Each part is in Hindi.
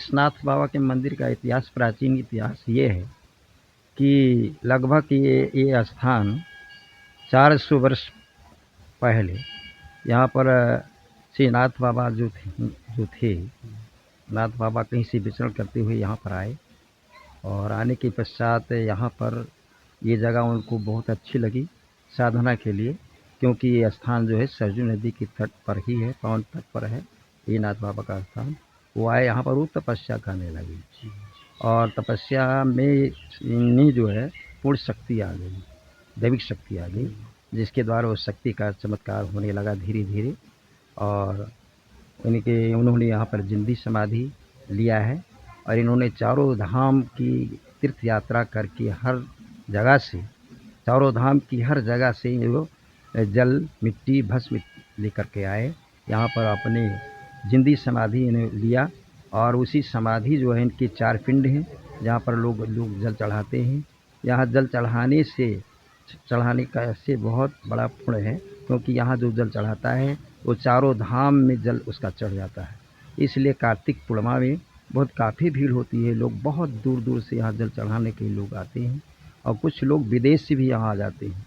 इस नाथ बाबा के मंदिर का इतिहास, प्राचीन इतिहास ये है कि लगभग ये स्थान 400 वर्ष पहले यहाँ पर श्री नाथ बाबा जो थे नाथ बाबा कहीं से विचरण करते हुए यहाँ पर आए, और आने के पश्चात यहाँ पर ये जगह उनको बहुत अच्छी लगी साधना के लिए, क्योंकि ये स्थान जो है सरजू नदी के तट पर ही है, पावन तट पर है ये नाथ बाबा का स्थान। वो आए यहाँ पर, वो तपस्या करने लगे और तपस्या में इन्हें जो है पूर्ण शक्ति आ गई, दैविक शक्ति आ गई, जिसके द्वारा उस शक्ति का चमत्कार होने लगा धीरे धीरे। और उन्होंने यहाँ पर जिंदी समाधि लिया है, और इन्होंने चारों धाम की तीर्थ यात्रा करके हर जगह से, चारों धाम की हर जगह से वो जल, मिट्टी, भस्म लेकर के आए यहाँ पर, अपने जिंदी समाधि इन्हें लिया। और उसी समाधि जो है इनके 4 पिंड हैं जहाँ पर लोग जल चढ़ाते हैं। यहाँ जल चढ़ाने का ऐसे बहुत बड़ा पुण्य है, क्योंकि यहाँ जो जल चढ़ाता है वो चारों धाम में जल उसका चढ़ जाता है। इसलिए कार्तिक पूर्णिमा में बहुत काफ़ी भीड़ होती है, लोग बहुत दूर दूर से यहाँ जल चढ़ाने के लोग आते हैं, और कुछ लोग विदेश से भी यहाँ आ जाते हैं,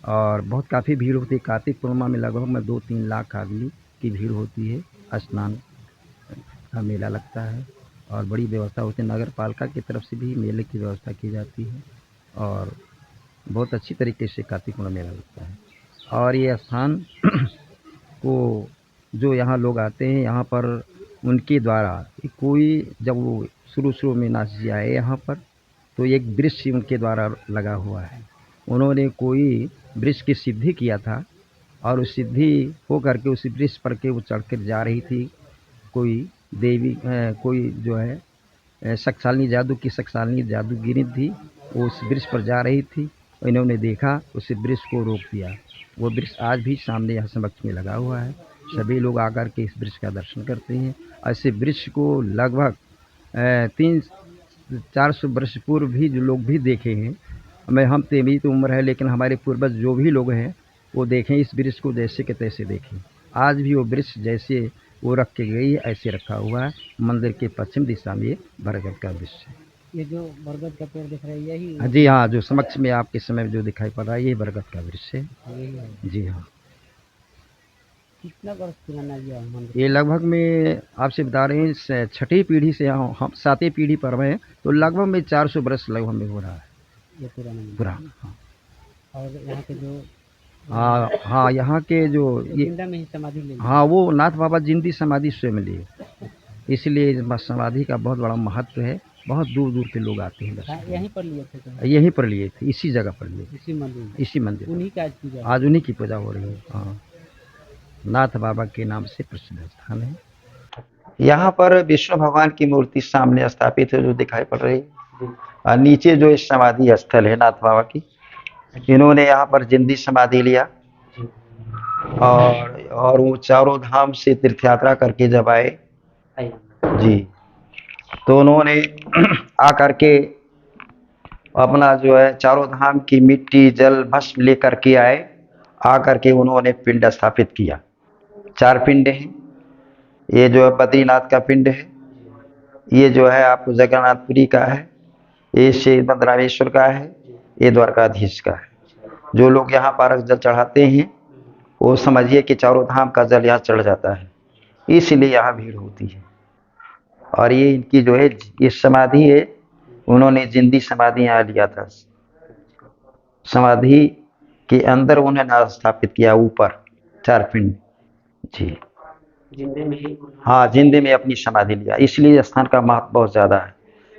और बहुत काफ़ी भीड़ होती है। कार्तिक पूर्णिमा में लगभग में 2-3 लाख आदमी की भीड़ होती है। स्नान का मेला लगता है और बड़ी व्यवस्था होती है, नगर पालिका की तरफ से भी मेले की व्यवस्था की जाती है, और बहुत अच्छी तरीके से कार्तिक पूर्णिमा मेला लगता है। और ये स्थान को जो यहाँ लोग आते हैं, यहाँ पर उनके द्वारा कोई, जब वो शुरू में नाथ जी आए यहाँ पर, तो एक वृक्ष उनके द्वारा लगा हुआ है। उन्होंने कोई वृक्ष की सिद्धि किया था, और उस सिद्धि हो करके उस वृक्ष पर के वो चढ़ कर जा रही थी कोई देवी, कोई जो है शक्तिशाली जादूगिरी थी, वो उस वृक्ष पर जा रही थी। इन्होंने देखा, उस वृक्ष को रोक दिया। वो वृक्ष आज भी सामने यहाँ समक्ष में लगा हुआ है, सभी लोग आकर के इस वृक्ष का दर्शन करते हैं। ऐसे वृक्ष को लगभग 300-400 वर्ष पूर्व भी जो लोग भी देखे हैं, हम तो मेरी तो उम्र है, लेकिन हमारे पूर्वज जो भी लोग हैं वो देखें इस वृक्ष को, जैसे के तैसे देखें। आज भी वो वृक्ष जैसे वो रख के गई ऐसे रखा हुआ है। मंदिर के पश्चिम दिशा में ये बरगद का वृक्ष है। ये जो बरगद का पेड़ दिख रहा है यही? जी हाँ, जो समक्ष में आपके समय जो दिखाई पड़ रहा है ये बरगद का वृक्ष है। जी हाँ। कितना वर्ष पुराना ये मंदिर? ये लगभग में आपसे बता रहे हैं 6ठी पीढ़ी से, हम 7वीं पीढ़ी पर हैं, तो लगभग में 400 वर्ष लगभग में हो रहा है ये पुराना। हाँ। और यहाँ के जो हाँ, यहाँ के जो ये जिंदा में ही समाधि ले, हाँ, वो नाथ बाबा जिंदी समाधि स्वयं लिए, इसलिए इस समाधि का बहुत बड़ा महत्व है। बहुत दूर दूर के लोग आते हैं दर्शन। यहीं पर लिए थे? यहीं पर लिए थे, इसी जगह पर लिए थे, इसी मंदिर उन्हीं का आज उन्हीं की पूजा हो रही है। हाँ, नाथ बाबा के नाम से प्रसिद्ध स्थान है। यहाँ पर विष्णु भगवान की मूर्ति सामने स्थापित है जो दिखाई पड़ रही है, और नीचे जो इस समाधि स्थल है नाथ बाबा की, इन्होंने यहाँ पर जिंदी समाधि लिया, और वो चारों धाम से तीर्थ यात्रा करके जब आए जी, तो उन्होंने आकर के अपना जो है चारों धाम की मिट्टी, जल, भस्म लेकर के आए। आकर के उन्होंने पिंड स्थापित किया। 4 पिंड हैं। ये जो है बद्रीनाथ का पिंड है, ये जो है आपको जगन्नाथपुरी का है, ये श्री रामेश्वर का है, ये द्वारकाधीश का है। जो लोग यहाँ पर जल चढ़ाते हैं वो समझिए कि चारों धाम का जल यहाँ चढ़ जाता है, इसलिए यहाँ भीड़ होती है। और ये इनकी जो है ये समाधि है, उन्होंने जिंदी समाधि यहाँ लिया था। समाधि के अंदर उन्होंने स्थापित किया ऊपर 4 पिंड जी, जिंदे में ही। हाँ, जिंदे में अपनी समाधि लिया, इसलिए स्थान का महत्व बहुत ज़्यादा है।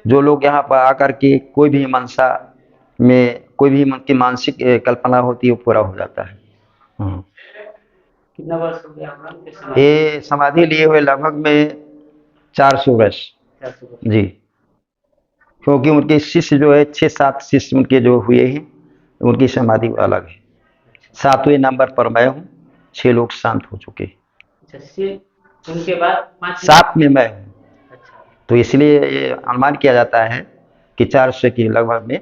जो लोग यहाँ पर आकर के कोई भी मनसा में, कोई भी मन की मानसिक कल्पना होती है वो पूरा हो जाता है। कितना वर्ष हो गया ये समाधि लिए हुए? लगभग में 400 वर्ष जी, क्योंकि उनके शिष्य जो है 6-7 शिष्य उनके जो हुए हैं, उनकी समाधि अलग है। 7वें नंबर पर मैं हूँ, 6 लोग शांत हो चुके। उनके बाद 7 में मैं हूँ। तो इसलिए ये अनुमान किया जाता है कि 400 की लगभग में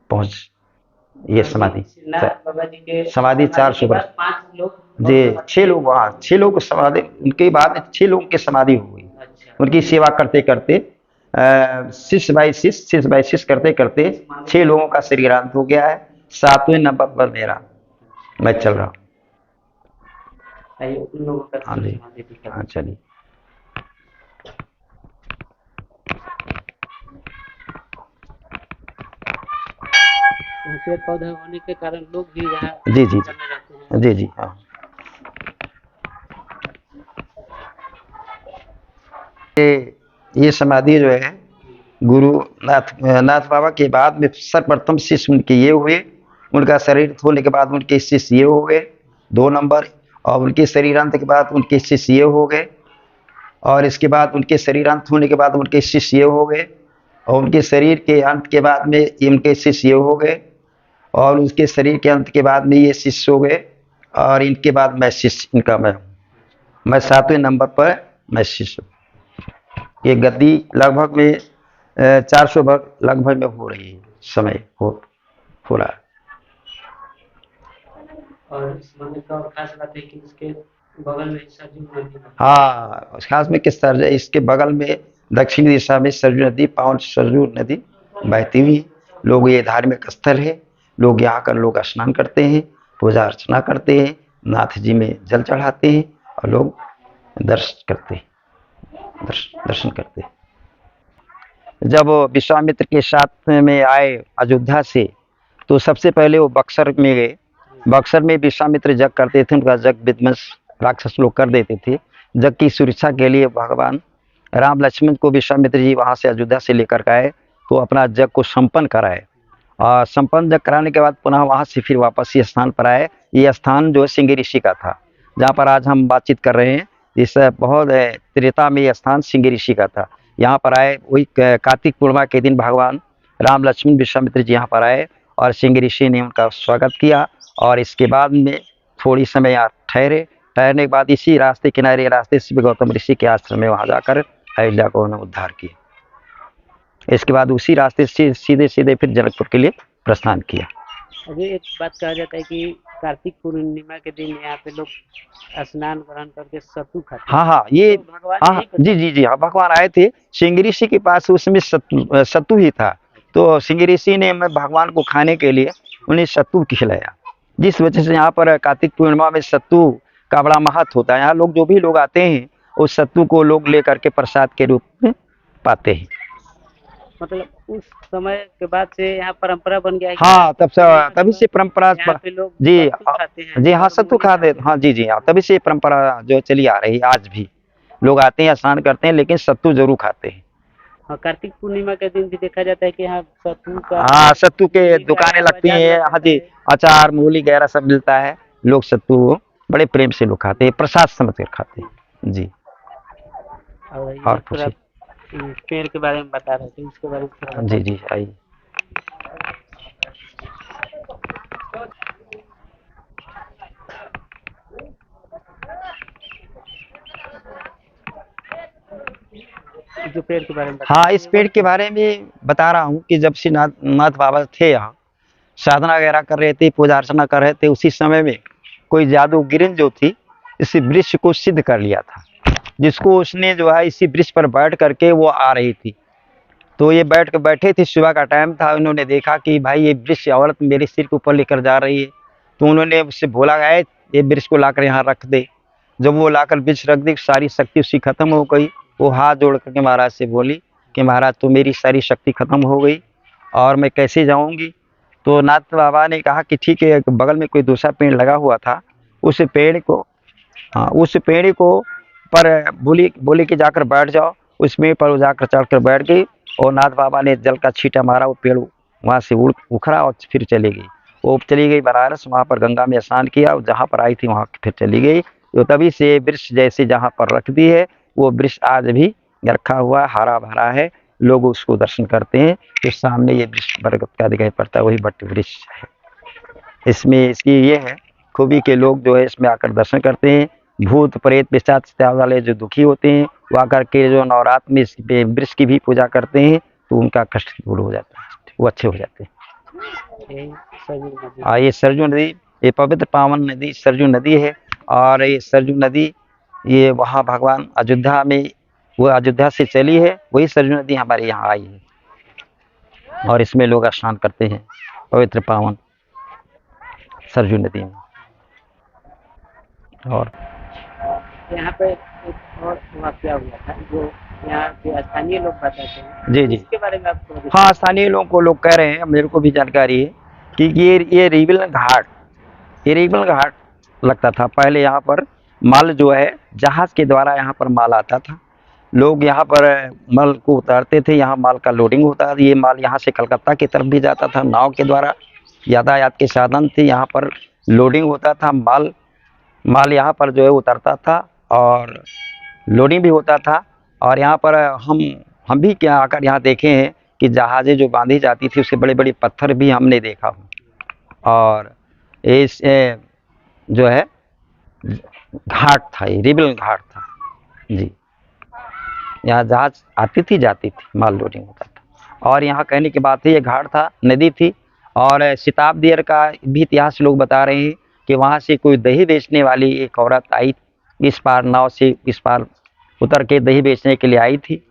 पहुँच ये समाधि। समाधि 400 वर्ष 5 लोग जी, 6 लोग वहाँ, 6 लोग समाधि, उनके बाद 6 लोगों की समाधि हो गई। उनकी सेवा करते करते 6 बाई 6 करते करते 6 लोगों का शरीरांत हो गया है। 7वें नंबर पर मेरा मैं चल रहा हूँ। आइए उन लोगों का हाँ जी, समाधि दिखा हाँ चलिए। यहाँ पेड़ पौधे होने के कारण लोग भी यहाँ जी जी करने रहते हैं। जी जी हाँ। ये समाधि जो है गुरु नाथ बाबा के बाद में सर्वप्रथम शिष्य उनके ये हुए। उनका शरीर होने के बाद उनके शिष्य ये हो गए 2 नंबर, और उनके शरीरांत के बाद उनके शिष्य ये हो गए, और इसके बाद उनके शरीरांत होने के बाद उनके शिष्य ये हो गए, और उनके शरीर के अंत के बाद में इनके शिष्य ये हो गए, और उसके शरीर के अंत के बाद में ये शिष्य हो गए, और इनके बाद मैं शिष्य इनका मैं 7वें नंबर पर मैं शिष्य। ये गद्दी लगभग में 400 वर्ष लगभग में हो रही है, समय हो रहा है। और इस मंदिर का और खास बात है कि इसके बगल में सरजू नदी है। हाँ, खास में किस तरह इसके बगल में दक्षिणी दिशा में सरजू नदी, पावन सरजू नदी बहती हुई है। लोग ये धार्मिक स्थल है, लोग यहाँ कर लोग स्नान करते हैं, पूजा अर्चना करते हैं, नाथ जी में जल चढ़ाते हैं, और लोग दर्शन करते हैं, दर्शन करते हैं। जब वो विश्वामित्र के साथ में आए अयोध्या से, तो सबसे पहले वो बक्सर में गए। बक्सर में विश्वामित्र जग करते थे, उनका जग विध्वंस राक्षस लोग कर देते थे। जग की सुरक्षा के लिए भगवान राम लक्ष्मण को विश्वामित्र जी वहां से अयोध्या से लेकर आए, तो अपना जग को संपन्न कराए, और संपन्न जग कराने के बाद पुनः वहां से फिर वापस ये स्थान पर आए। ये स्थान जो है सिंह ऋषि का था, जहाँ पर आज हम बातचीत कर रहे हैं। इस बहुत त्रेता में यह स्थान सिंह ऋषि का था। यहाँ पर आए, वही कार्तिक पूर्णिमा के दिन भगवान राम लक्ष्मण विश्वामित्र जी यहाँ पर आए, और सिंह ऋषि ने उनका स्वागत किया, और इसके बाद में थोड़ी समय यहाँ ठहरने के बाद इसी रास्ते किनारे रास्ते से गौतम ऋषि के आश्रम में वहां जाकर अयोध्या को उन्होंने उद्धार किया। इसके बाद उसी रास्ते से सीधे सीधे फिर जनकपुर के लिए प्रस्थान किया। अभी एक बात कहा जाता है कि कार्तिक पूर्णिमा के दिन यहाँ पे लोग स्नान ग्रहण करके सत्तू खाते हैं। हाँ हाँ, ये तो भगवान हाँ यही जी जी जी हाँ, भगवान आए थे सिंह ऋषि के पास, उसमें सत्तू ही था। तो सिंह ऋषि ने भगवान को खाने के लिए उन्हें सत्तू खिलाया, जिस वजह से यहाँ पर कार्तिक पूर्णिमा में सत्तू का बड़ा महत्व होता है। यहाँ लोग जो भी लोग आते हैं उस सत्तू को लोग लेकर के प्रसाद के रूप में पाते हैं। मतलब उस समय के बाद से यहाँ परंपरा बन गया है कि हाँ, तभी से परंपरा यहाँ पे लोग जी सत्तू खाते हैं जी हाँ, और सत्तू मूली खाते खाते हैं। हाँ जी जी हाँ, तभी से परंपरा जो चली आ रही है। आज भी लोग आते हैं, स्नान करते हैं, लेकिन सत्तू जरूर खाते हैं। और कार्तिक पूर्णिमा के दिन भी देखा जाता है कि यहाँ सत्तू का हाँ, सत्तू के मूली का दुकानें लगती बाजार हैं। लग हाँ जाता जी, है। अचार मूली वगैरह सब मिलता है। लोग सत्तू बड़े प्रेम से लोग खाते हैं, प्रसाद समझ कर खाते हैं जी। और ये और पूरा पूछिए। पेड़ के बारे में बता रहे थे, इसके बारे में थोड़ा जी बताइए। जी आइए। जो पेड़ के बारे में हाँ, इस पेड़ के बारे में बता रहा हूँ कि जब से नाथ बाबा थे यहाँ, साधना वगैरह कर रहे थे, पूजा अर्चना कर रहे थे, उसी समय में कोई जादूगिरिन जो थी इसी वृक्ष को सिद्ध कर लिया था, जिसको उसने जो है इसी वृक्ष पर बैठ करके वो आ रही थी। तो ये बैठे थे, सुबह का टाइम था। उन्होंने देखा कि भाई ये वृक्ष औरत मेरे सिर के ऊपर लेकर जा रही है। तो उन्होंने उससे बोला गया ये वृक्ष को लाकर यहाँ रख दे। जब वो लाकर वृक्ष रख दी, सारी शक्ति उसकी खत्म हो गई। वो हाथ जोड़ करके महाराज से बोली कि महाराज तो मेरी सारी शक्ति खत्म हो गई और मैं कैसे जाऊंगी। तो नाथ बाबा ने कहा कि ठीक है, बगल में कोई दूसरा पेड़ लगा हुआ था, उस पेड़ को हाँ उस पेड़ को पर बोली कि जाकर बैठ जाओ। उस पेड़ पर जाकर चढ़कर बैठ गई, और नाथ बाबा ने जल का छींटा मारा, वो पेड़ वहाँ से उखड़ा और फिर चली गई। वो चली गई बनारस, वहाँ पर गंगा में स्नान किया, जहाँ पर आई थी वहाँ फिर चली गई। तो तभी से वृक्ष जैसे जहाँ पर रख दी है, वो वृक्ष आज भी रखा हुआ हरा भरा है। लोग उसको दर्शन करते हैं। तो सामने ये वृक्ष बरगद का दिखाई पड़ता है, वही बट वृक्ष है। इसमें इसकी ये है खूबी के लोग जो है इसमें आकर दर्शन करते हैं। भूत प्रेत पिशाच वाले जो दुखी होते हैं वो आकर के जो नवरात्र में इस वृक्ष की भी पूजा करते हैं, तो उनका कष्ट दूर हो जाता है, वो अच्छे हो जाते हैं। यही सरयू नदी। ये सरजू नदी, ये पवित्र पावन नदी सरजू नदी है। और ये सरजू नदी ये वहाँ भगवान अयोध्या में वो अयोध्या से चली है, वही सरयू नदी हमारे यहाँ आई है और इसमें लोग स्नान करते हैं पवित्र पावन सरयू नदी में। और यहाँ पे एक और वाकया हुआ था जो यहाँ के स्थानीय लोग बताते हैं, जी जी, इसके बारे में आप थोड़ा हाँ स्थानीय लोगों को लोग कह रहे हैं, मेरे को भी जानकारी है कि ये रिबन घाट लगता था पहले। यहाँ पर माल जो है जहाज के द्वारा यहाँ पर माल आता था, लोग यहाँ पर माल को उतारते थे, यहाँ माल का लोडिंग होता था। ये माल यहाँ से कलकत्ता की तरफ भी जाता था, नाव के द्वारा यातायात के साधन थे, यहाँ पर लोडिंग होता था, माल यहाँ पर जो है उतरता था और लोडिंग भी होता था। और यहाँ पर हम भी क्या आकर यहाँ देखे हैं कि जहाज़ें जो बांधी जाती थी उसके बड़े बड़े पत्थर भी हमने देखा हूँ। और इस जो है घाट था, ये रिबन घाट था जी। यहाँ जहाज आती थी जाती थी, माल लोडिंग होता था। और यहाँ कहने की बात है, ये घाट था, नदी थी। और शताब्दी का भी इतिहास लोग बता रहे हैं कि वहाँ से कोई दही बेचने वाली एक औरत आई, इस पार नाव से इस पार उतर के दही बेचने के लिए आई थी।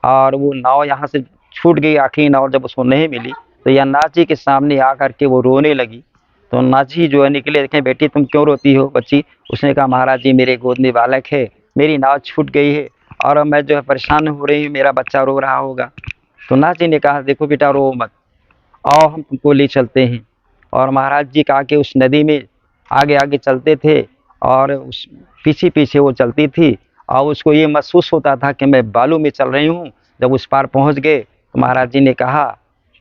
और वो नाव यहाँ से छूट गई, आखिरी नाव जब उसको नहीं मिली तो यन्नाथ जी के सामने आकर के वो रोने लगी। तो नाथ जी जो है निकले, देखें बेटी तुम क्यों रोती हो बच्ची? उसने कहा महाराज जी मेरे गोद में बालक है, मेरी नाव छूट गई है और मैं जो है परेशान हो रही हूँ, मेरा बच्चा रो रहा होगा। तो नाथ जी ने कहा देखो बेटा रो मत, आओ हम तुमको ले चलते हैं। और महाराज जी कहा कि उस नदी में आगे आगे चलते थे और उस पीछे पीछे वो चलती थी और उसको ये महसूस होता था कि मैं बालू में चल रही हूँ। जब उस पार पहुँच गए तो महाराज जी ने कहा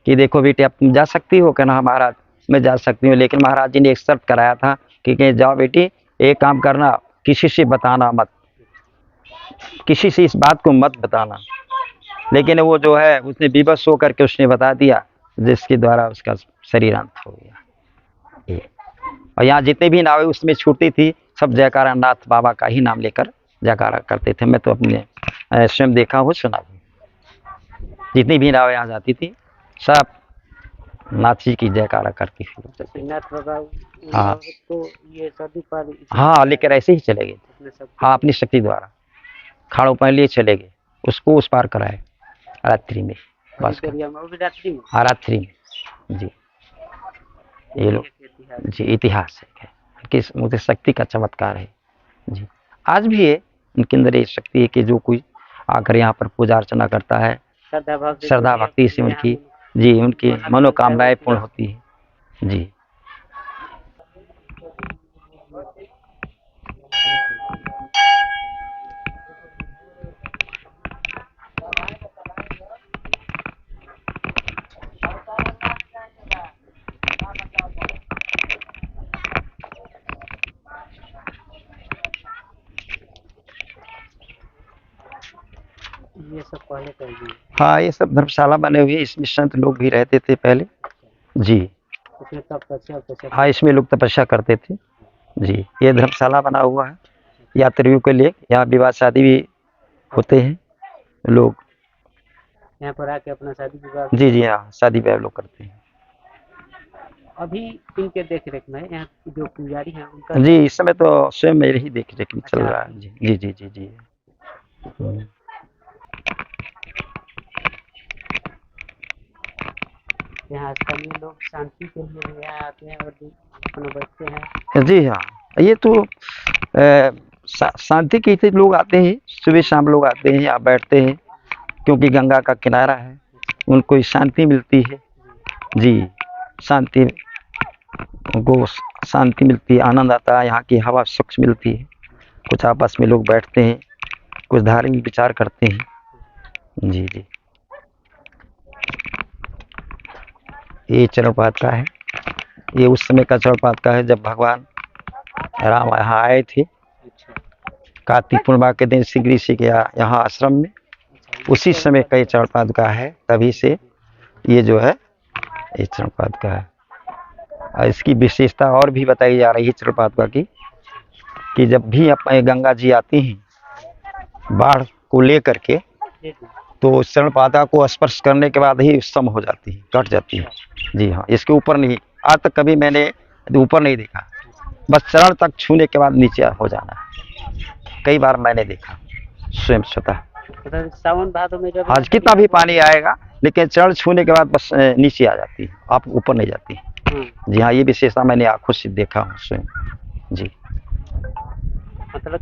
कि देखो बेटे अब तुम जा सकती हो? कहना महाराज मैं जा सकती हूँ, लेकिन महाराज जी ने एक शर्त कराया था कि जाओ बेटी एक काम करना, किसी से बताना मत, किसी से इस बात को मत बताना। लेकिन वो जो है उसने विवश होकर के उसने बता दिया, जिसके द्वारा उसका शरीर अंत हो गया। और यहाँ जितने भी नावें उसमें छूटती थी सब जयकारा नाथ बाबा का ही नाम लेकर जयकारा करते थे। मैं तो अपने स्वयं देखा हूँ, सुना हूँ। जितनी भी नावें यहाँ जाती थी सब नाथ जी की जयकारा करती थी। नाथ बाबा हाँ तो ये सदी पर हाँ लेकर ऐसे ही चले गए। हाँ अपनी शक्ति द्वारा खाड़ों पर लिए चले गए, उसको उस पार कराए रात्रि में, बस रात्रि में। हाँ रात्रि में जी। ये लोग जी इतिहास है कि मुझे शक्ति का चमत्कार है जी। आज भी है उनके अंदर ये शक्ति है कि जो कोई आकर यहाँ पर पूजा अर्चना करता है श्रद्धा भक्ति से उनकी जी उनकी मनोकामनाएं पूर्ण होती है जी। ये सब पहले कर दिए। हाँ ये सब धर्मशाला बने हुए, इसमें संत लोग भी रहते थे पहले जी। इसमें तपस्या हाँ इसमें लोग तपस्या करते थे जी। ये धर्मशाला बना हुआ है यात्रियों के लिए, यहाँ विवाह शादी भी होते हैं, लोग यहाँ पर आके अपना शादी विवाह जी जी हाँ शादी ब्याह लोग करते हैं। अभी इनके देख रेख में यहाँ जो पुजारी हैं उनका जी इस समय तो स्वयं मेरे ही देख रेख में चल रहा है जी जी जी जी जी। यहाँ स्थानीय लोग शांति के लिए भी यहाँ आते हैं और अपना बैठते हैं। जी हाँ ये तो शांति के लिए लोग आते हैं, सुबह शाम लोग आते हैं यहाँ बैठते हैं, क्योंकि गंगा का किनारा है, उनको शांति मिलती है जी। शांति उनको शांति मिलती है, आनंद आता है, यहाँ की हवा स्वच्छ मिलती है। कुछ आपस में लोग बैठते हैं, कुछ धार्मिक विचार करते हैं जी जी। ये चरणपाद का है, ये उस समय का चरणपाद का है जब भगवान राम यहाँ आए थे कार्तिक पूर्णिमा के दिन श्री ऋषि के यहाँ आश्रम में, उसी समय का ये चरणपाद का है। तभी से ये जो है ये चरणपाद का है। और इसकी विशेषता और भी बताई जा रही है चरणपाद का कि जब भी अपने गंगा जी आती हैं बाढ़ को लेकर के, तो चरणपादा को स्पर्श करने के बाद ही सम हो जाती है, कट जाती है जी हाँ। इसके ऊपर नहीं, आज तक कभी मैंने ऊपर नहीं देखा, बस चरण तक छूने के बाद नीचे हो जाना है। कई बार मैंने देखा स्वयं स्वतः। मतलब सावन भादों में जब आज कितना भी पानी आएगा लेकिन चरण छूने के बाद बस नीचे आ जाती है, आप ऊपर नहीं जाती। जी हाँ, ये विशेषता मैंने आंखों से देखा हूँ स्वयं। जी मतलब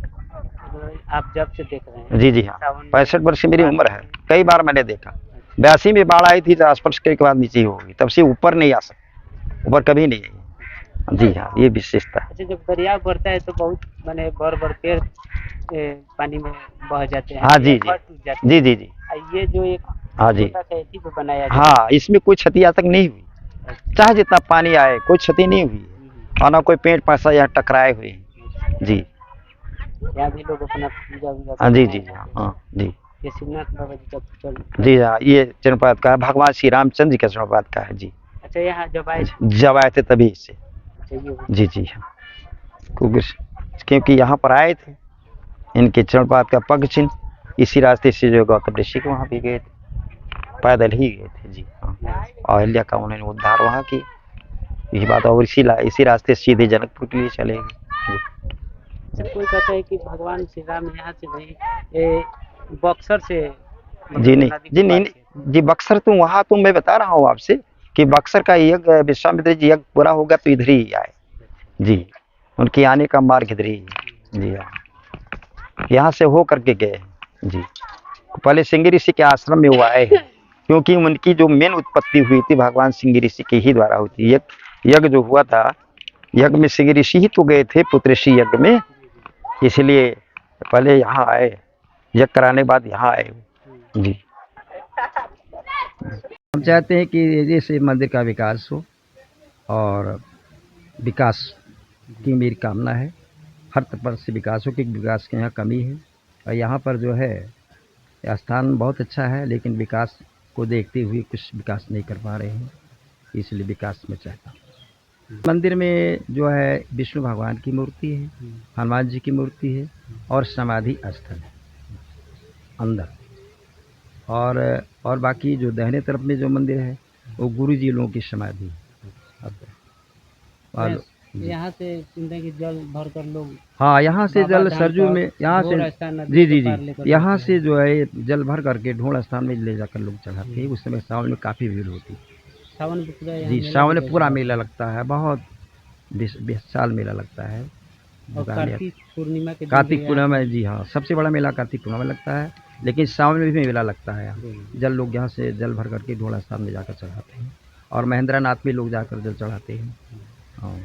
आप जब से देख रहे हैं जी जी हाँ, सावन में 65 वर्ष की मेरी बाढ़ उम्र है, आती कई बार मैंने देखा। 82 में बाढ़ आई थी तो स्पर्श के बाद नीचे ही होगी, तब से ऊपर नहीं आ सकती, ऊपर कभी नहीं आई। जी हाँ, ये विशेषता है। अच्छा, जब दरिया बढ़ता है तो बहुत माने बड़ पेड़ पानी में बह जाते हैं हाँ या जी जी घर टूट जाते जी हैं। जी जी ये जो एक हाँ जी छोटा सा एथी पे बनाया गया हाँ, इसमें कोई क्षति आज तक नहीं हुई, है। चाहे जितना पानी आए कोई क्षति नहीं हुई है, और ना कोई पेड़ पैसा यहाँ टकराए हुए हैं। जी यहाँ भी लोग अपना पूजा वूजा हाँ जी करते जी हैं। हाँ हाँ जी ये शिवनाथ बाबा जी का जी हाँ, ये चरणपाद का है, भगवान श्री रामचंद्र जी का चरणपाद का है। जी अच्छा, यहाँ जब आए थे। जब आए थे तभी से। अच्छा, ये हुआ। जी जी हाँ, क्योंकि यहाँ पर आए थे, इनके चरणपाद का पग चिन्ह इसी रास्ते से जो गौतम ऋषि को वहाँ भी गए थे, पैदल ही गए थे। जी हाँ, अहिल्या का उन्होंने उद्धार वहाँ की, यही बात। और इसी रास्ते से सीधे जनकपुर के लिए चले गए। अच्छा, कोई कहता है कि भगवान श्री राम यहाँ से नहीं, ये बक्सर से जी मतलब नहीं नदी जी के नहीं पार से। नहीं, जी बक्सर तो वहाँ तो मैं बता रहा हूँ आपसे कि बक्सर का यज्ञ विश्वामित्र जी यज्ञ पूरा होगा तो इधर ही आए। जी, उनके आने का मार्ग इधर ही है। जी हाँ, यहाँ से हो करके गए। जी, पहले सिंह ऋषि के आश्रम में वो आए हैं, क्योंकि उनकी जो मेन उत्पत्ति हुई थी भगवान सिंह ऋषि के ही द्वारा हुई थी। यज्ञ जो हुआ था, यज्ञ में सिंह ऋषि ही तो गए थे पुत्र ऋषि यज्ञ में, इसलिए पहले यहाँ आए, यज्ञ कराने के बाद यहाँ आए। जी, हम चाहते हैं कि जैसे मंदिर का विकास हो, और विकास की मेरी कामना है, हर तरह से विकास हो, क्योंकि विकास की यहाँ कमी है। और यहाँ पर जो है स्थान बहुत अच्छा है, लेकिन विकास को देखते हुए कुछ विकास नहीं कर पा रहे हैं, इसलिए विकास में चाहता हूँ। मंदिर में जो है विष्णु भगवान की मूर्ति है, हनुमान जी की मूर्ति है, और समाधि स्थल है अंदर। और बाकी जो दाहिने तरफ में जो मंदिर है वो गुरु जी लोगों की समाधि है। यहाँ से सुनते कि जल भर कर लोग, हाँ, यहाँ से जल सरजू में, यहाँ से जी जी जी, यहाँ से जो है जल भर करके ढोल स्थान में ले जाकर लोग चढ़ाते हैं। उस समय सावन में काफ़ी भीड़ होती है। सावन में पूरा जी, सावन में पूरा मेला लगता है, बहुत विशाल मेला लगता है। और कार्तिक पूर्णिमा के दिन कार्तिक पूर्णिमा, जी हाँ, सबसे बड़ा मेला कार्तिक पूर्णिमा में लगता है, लेकिन सावन में भी मेला लगता है। यहाँ जल लोग यहाँ से जल भर करके ढोल स्थान में जाकर चढ़ाते हैं, और महेंद्र नाथ में लोग जाकर जल चढ़ाते हैं। हाँ,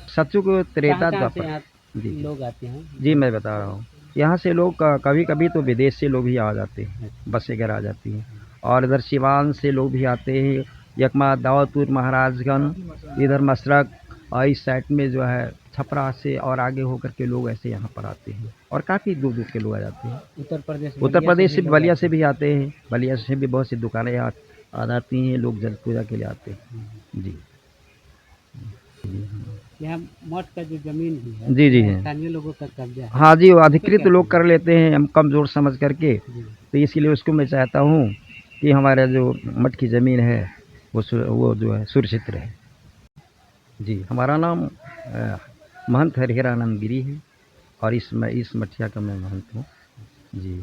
सतयुग त्रेता द्वापर जी लोग आते हैं। जी, मैं बता रहा हूँ, यहाँ से लोग कभी कभी तो विदेश से लोग भी आ जाते हैं, बस वगैरह आ जाती हैं, और इधर सिवान से लोग भी आते हैं, यकमा दाऊदपुर महाराजगंज, इधर मशरक, और इस साइड में जो है छपरा से और आगे होकर के लोग ऐसे यहाँ पर आते हैं, और काफ़ी दूर दूर के लोग आ जाते हैं। उत्तर प्रदेश से बलिया से भी आते हैं, बलिया से भी बहुत सी दुकानें यहाँ आ जाती हैं, लोग जल पूजा के लिए आते हैं। जी, यहाँ मठ का जो जमीन भी है, जी जी है, स्थानीय लोगों का कब्जा है। हाँ जी, वो अधिकृत लोग कर लेते हैं, हम कमज़ोर समझ करके, तो इसलिए उसको मैं चाहता हूँ कि हमारा जो मठ की ज़मीन है वो जो है सुरक्षित रहे। जी, हमारा नाम महंत हरिहरानंद गिरी है, और इस मठिया का मैं महंत हूँ। जी।